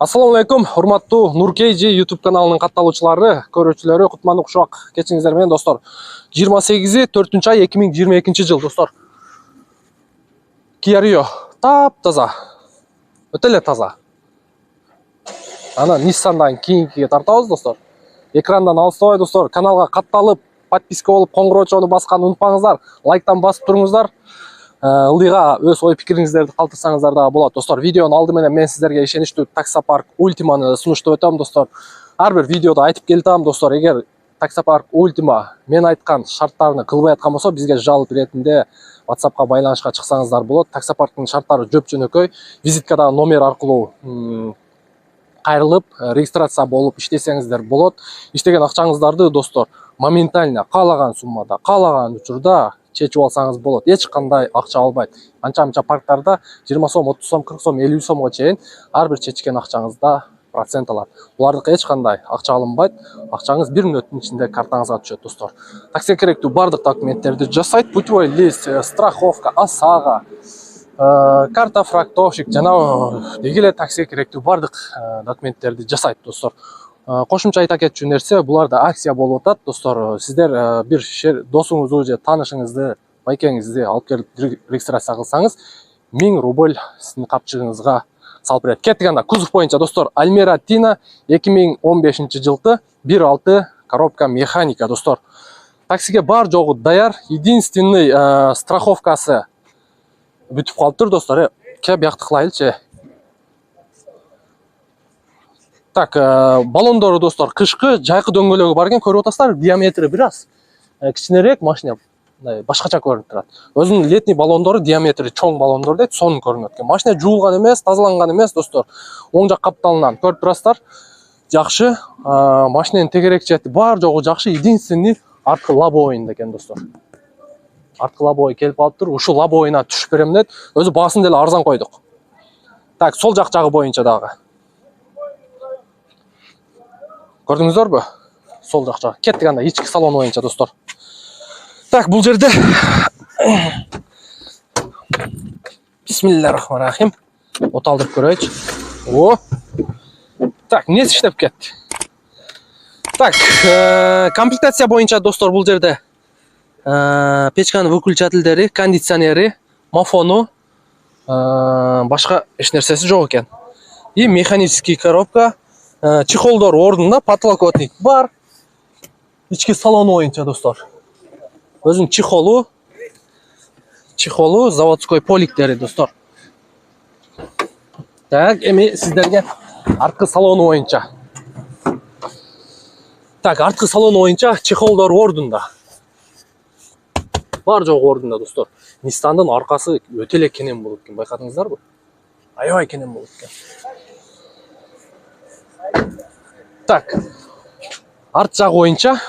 Assalamu алейкум, урматтуу Нуркейджи YouTube каналынын катталуучулары, көрүүчүлөрү, кутмандык ушак кечиңиздер менен достор. 28-4-ай 2022 жыл достор. Kia Rio тап-таза. Өтө эле таза. Ана Nissan'дан кийинкиге тартабыз достор. Экрандан алыстабай достор, каналга катталып, подписка болуп, коңгуроочону басканды унутпаңыздар. Лайктан басып туруңуздар. Ылдыйга өз ой пикириңиздерди калтырсаңыздар да болот достор. Видеонун алды менен мен сиздерге ишеничтүү Таксопарк Ультиманы сунуштап өтөм достор. Ар бир видеодо айтып келатам достор, эгер Таксопарк Ультима мен айткан шарттарны кылбай аткан болсо, бизге жалоб иретинде WhatsAppка байланышка чыксаңыздар болот. Таксопарктын шарттары жөп-жөнөкөй. Визиткадагы номер аркылуу кайрылып, регистрация болуп иштесеңиздер болот. Иштеген акчаңыздарды достор, моментально каалаган суммада, каалаган учурда чечип алсаңыз болот. Эч кандай акча албайт. Анча-мынча парктарда 20 сом, 30 сом, 40 сом, 50 сомго чейин ар бир чечкен акчаңызда процент алат. Булардыкы эч кандай акча алынбайт. Акчаңыз 1 мүнөттүн ичинде картаңызга түшөт достор. Такси керектүү бардык документтерди жасайт. Путевой лист, страховка, ОСАГО, карта фрактовщик жана дегеле такси керектүү бардык документтерди жасайт достор. Кошумча айта кетчү нерсе, буларда акция болуп атат достор. Сиздер бир досуңузду же таанышыңызды, байкеңизди алып келип регистрация кылсаңыз, 1000 рубль сиздин капчыгыңызга салып берет. Кеттик анда кузов боюнча достор. Альмера Тина 2015 жылкы 1.6 коробка механика достор. Таксиге бар жогу даяр. Единственный страховкасы бүтүп калыптыр достор. Кеп бияқты кылайлычы. Так, баллондору достор, кышкы жайкы дөңгөлөгү бар экен, көрүп атасыздар, диаметри бир аз кичинерээк, машина башкача көрүнүп турат. Өзүнүн летний баллондору диаметри чоң баллондор дейт, сонун көрүнөт экен. Машина жуулган эмес, тазаланган эмес достор. Оң жак капталынан көрүп турасыздар. Жакшы, машинанын тегерек чети бар жогу жакшы, единственный арткы лобовойунда экен достор. Арткы лобовой келип алыптыр, ушул лобовойуна түшүп берем дейт. Өзү баасын деле арзан койдук. Так, сол жак жагы боюнча дагы. Көрдүңүздөрбү? Сол жак жагы. Кеттик анда ички салон боюнча достор. Так, бул жерде Бисмиллахиррахманиррахим. Оталдырып көрөйчү. О. Так, эмнеси иштеп кетти? Так, комплектация боюнча достор, бул жерде печканын выключательдери, кондиционери, мафону, башка эч нерсеси жок экен. И механический коробка. Чехолдор ордунда, подлокотник бар. Ички салон боюнча достор. Өзүнүн чехолу, заводской поликтери достор. Так, эми сиздерге арткы салон боюнча. Так, арткы салон боюнча чехолдор ордунда. Бар жок ордунда достор. Nissan'дын аркасы өтө эле кенен болуп экен, байкадыңыздарбы? Аябай кенен болуп экен. Так, арт жак боюнча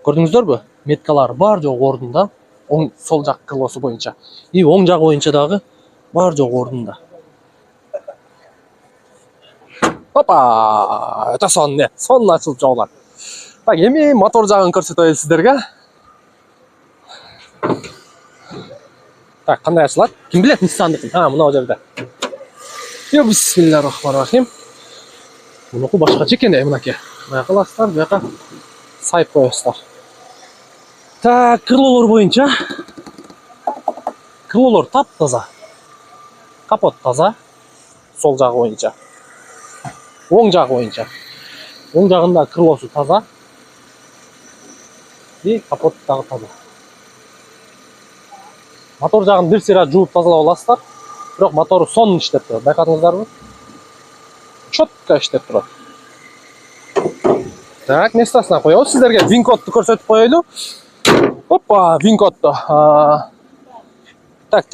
көрдүңүздөрбү? Меткалар бар жок ордунда. Оң сол жак крылосу боюнча. И оң жак боюнча дагы бар жок ордунда. Опа! Өтө сонун ачылып жаулар. Так, эми мотор жагын көрсөтөйүн сиздерге. Так, кандай ачылат? Ким билет Nissan'дыкын? Мына жерде. Бисмиллахиррахманиррахим. Мунуку башкача экен мынакей. Бияка аласыздар, бияка сайып коесуздар. Так, крылолор боюнча. Крылолор тап-таза. Капот таза. Сол жагы боюнча. Оң жагы боюнча. Оң жагында крылосу таза. И капот дагы таза. Мотор жагын бир сыйра жууп тазалап аласыздар. Бирок мотору сонун иштеп турат. Байкадыңыздарбы? Чотко иштеп турат. Так, местасына коебуз. Сиздерге вин-кодду көрсөтүп коелу. Опа, вин-кодду. Так,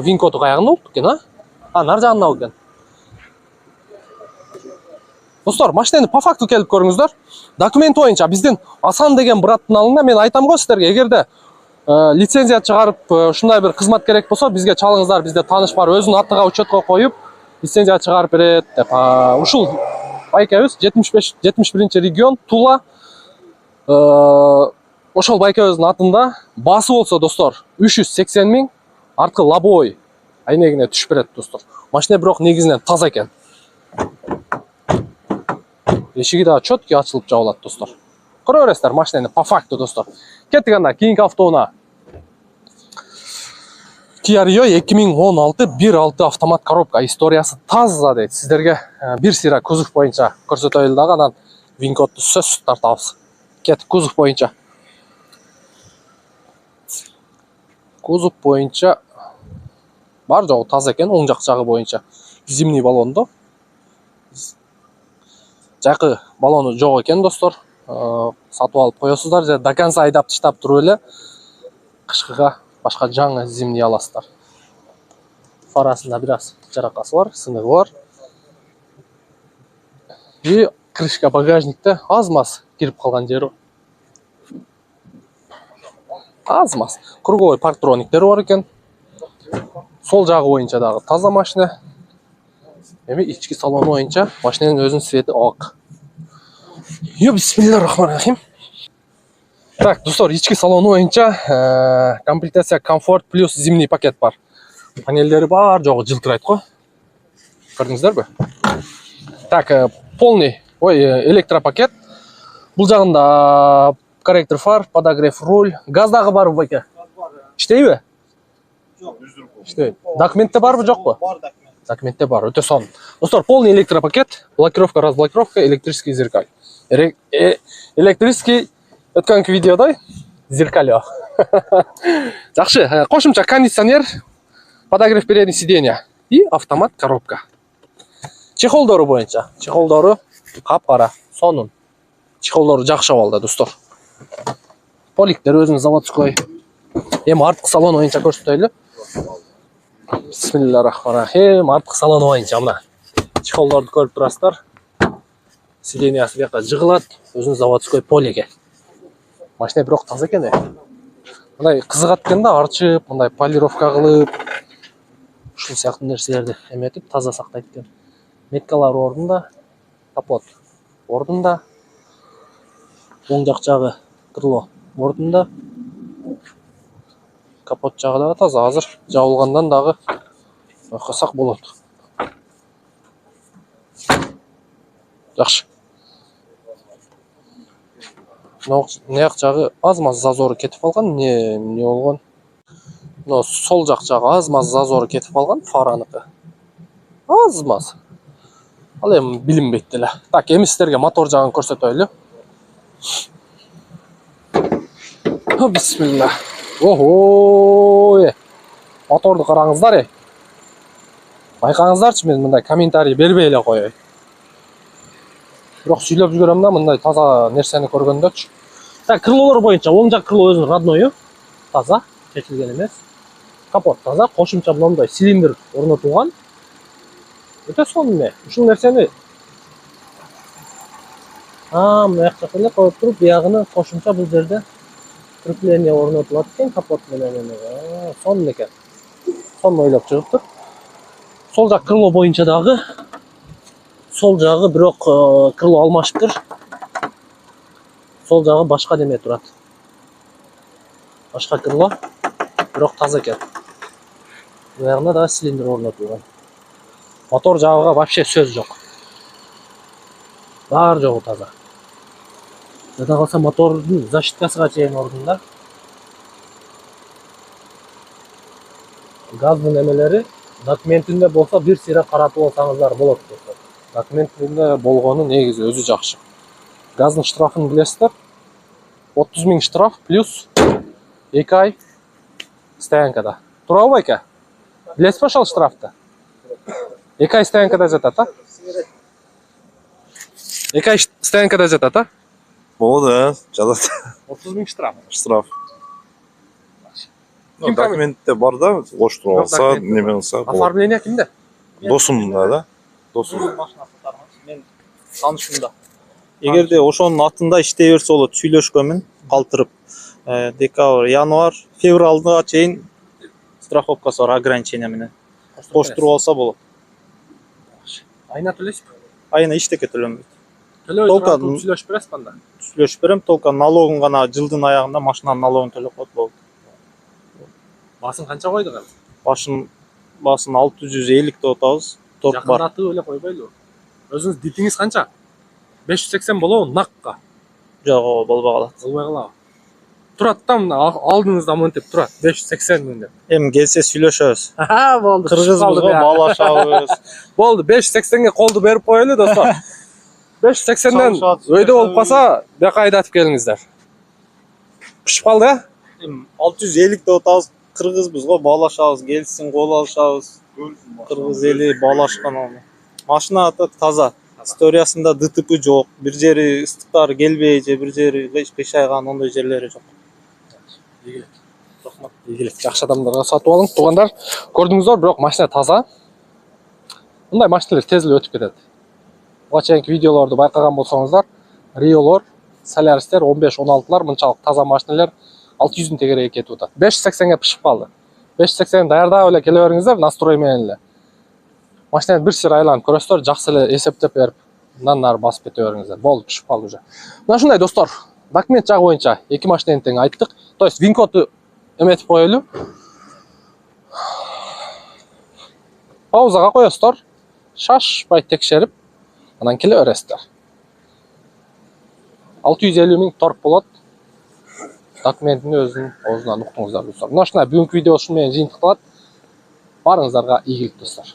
вин-коду каягында болуп экен, нар жагында болуп экен. Достор, машинаны по факту келип көрүңүздөр. Документ боюнча биздин Асан деген браттын алында мен айтам го сиздерге, эгерде лицензия чыгарып, ушундай бир кызмат керек болсо, бизге чалыңыздар, бизде тааныш бар, өзүнүн атыга учетко коюп, лицензия чыгарып берет деп. Ушул байкебиз 71-регион Тула. Ошол байкебиздин атында баасы болсо достор 380 миң, арткы лобовой айнегине түшүп берет достор. Машина бирок негизинен таза экен. Эшиги да чөткү ачылып жабылат достор. Көрө бересиздер машинаны по факту достор. Кеттик анда кийинки автоуна. Kia Rio 2016 1.6 автомат коробка. Историясы таза дейт. Сиздерге бир сыйра кузов боюнча көрсөтөлү дагы, анан вин-кодду сөзсүз тартабыз. Кеттик кузов боюнча. Кузов боюнча бар жогу таза экен, оң жак жагы боюнча. Зимний баллондо. Жакы баллону жок экен достор. Сатып алып коесуздар же до конца айдап таштап туруп эле кышкыга башка жаңы зимний аласыздар. Фарасында бираз жаракасы бар, сыныгы бар. И крышка багажникте аз-маз кирип калган жери бар. Аз-маз. Круговой парктрониктери бар экен. Сол жагы боюнча дагы таза машина. Эми ички салону боюнча машинанын өзүнүн свети ак. Бисмиллахиррахманиррахим. Так, достор, ички салону боюнча комплектация комфорт плюс зимний пакет бар. Панелдери бар жогу жылтырайт го. Көрдүңүздөрбү? Так, полный электропакет. Бул жагында корректор фар, подогрев руль, газ дагы барбы байке? Иштейби? Жок, иштейт. Документте барбы жокпу? бар документ. Документте бар, өтө сонун. Достор, полный электропакет, блокировка, разблокировка, электрический зеркаль. Электрический өткөнкү видеодой зеркальо. Жакшы, кошумча кондиционер, подогрев переднего сиденья и автомат коробка. Чехолдору боюнча, чехолдору капкара, сонун. Чехолдору жакшы абалда, достор. Поликтер өзүнүн заводской. Эми арткы салон боюнча көрсөтөлү. Бисмиллахиррахманиррахим. Арткы салон боюнча мына чехолдорду көрүп турасыздар. Сиденьясы бияка жыгылат, өзүнүн заводской полиге. Машина бирок таза экен. Мындай кызыгат экен да, арчып, мындай полировка кылып, ушул сыяктуу нерселерди эметип таза сактайт экен. Меткалар ордунда, капот ордунда, оң жак жагы крыло ордунда. Капот жагы дагы таза, азыр жабылгандан дагы байкасак болот. Жакшы. Наяк жагы аз-маз зазору кетип калган, не болгон? Но сол жак жагы аз-маз зазору кетип калган, фараныкы. Аз-маз. Ал эми билинбейт эле. Так, эми сиздерге мотор жагын көрсөтөлү. Бисмилlah. Ого! Моторду караңыздар. Байкаңыздарчы, мен мындай комментарий бербей эле коёюн. Бирок сүйлөп жүргөрөм да мындай таза нерсени көргөндөчү. Так, крылолор боюнча оң жак крыло өзүнүн родною, таза, чечилген эмес. Капот таза, кошумча мындай цилиндр орнотулган. Өтө сонун эмне. Ушул нерсени мына жакка эле коюп туруп, биягыны кошумча бул жерде крепление орнотулат экен, капот менен. Сонун экен. Сонун ойлоп чыгыптыр. Сол жак крыло боюнча дагы сол жагы бирок крыло алмашыптыр. Сол жагы башка неме турат. Башка крыло, бирок таза экен. Буягында дагы цилиндр орнотулган. Мотор жагыга вообще сөз жок. Бар жогу таза. Жада калса мотордун защиткасыга чейин ордунда. Газдын немелери документинде болсо бир сыйра каратып алсаңыздар болот. Документинде болгону негизи өзү жакшы. Газдын штрафын билесиздер. 30 000 штраф плюс 2 ай стоянкада. Туурабы байке? Билесизби ошол штрафты? 2 ай стоянкада жатат, а? 2 ай стоянкада жатат, а? Болду, жатат. 30 000 штраф. Штраф. Документте бар да, коштуруп алса, неме кылса. Оформление кимде? Досумда да. Досум. Мен таанышымда. Эгерде ошонун атында иштей берсе болот, сүйлөшкөнмүн, калтырып. Декабрь, январь, февралга чейин страховкасы бар, ограничение менен. Коштуруп алса болот. Айына төлөйсүзбү? Айына эчтеке төлөнбөйт. Төлөп сүйлөшүп бересиз анда? Сүйлөшүп берем, только налогун гана жылдын аягында машинанын налогун төлөп коет болот. Басын канча койдук эми? Башын баасын 650 деп атабыз. Торк бар. Жакындатып эле койбойлу. Өзүңүз дитиңиз канча? 580 болобу накка? Жок, болбой калат. Болбой калабы? Турат да мына алдыңызда монтип турат 580 миң деп. Эми келсе сүйлөшөбүз. Болду. Кыргызбыз го, баалашабыз. Болду, 580ге колду берип коелу достор. 580ден өйдө болуп калса, бияка айдатып келиңиздер. Пишип калды, э? Эми 650 деп атабыз. Кыргызбыз го, баалашабыз, келсин кол алышабыз. Кыргыз эли баалашкан аны. Машина таза. Историясында ДТП жок. Бир жери ыстыктар келбей же бир жери кыйшайган ондой жерлери жок. Ийгилик. Рахмат. Ийгилик. Жакшы адамдарга сатып алың. Туугандар, көрдүңүздөр, бирок машина таза. Мындай машиналар тез эле өтүп кетет. Буга чейинки видеолорду байкаган болсоңуздар, Риолор, Солярistер 15-16лар мынчалык таза машиналар 600 тегереге кетип атат. 580ге пишип калды. 580 даярдап эле келе бериңиздер, настрой менен эле. Машинаны бир сыр айланып көрөсүздөр, жакшы эле эсептеп берип, мындан нары басып кете бериңиздер. Болду, пишип калды уже. Мына ушундай достор, документ жагы боюнча эки машинаны тең айттык. То есть вин-коду эметип коелу. Паузага коесуздар. Шашпай текшерип, анан келе бересиздер. 650 миң торг болот. Документин өзүнүн оозунан уктуңуздар достор. Мына ушундай бүгүнкү видео ушун менен жыйынтыкталат. Барыңыздарга ийгилик достор.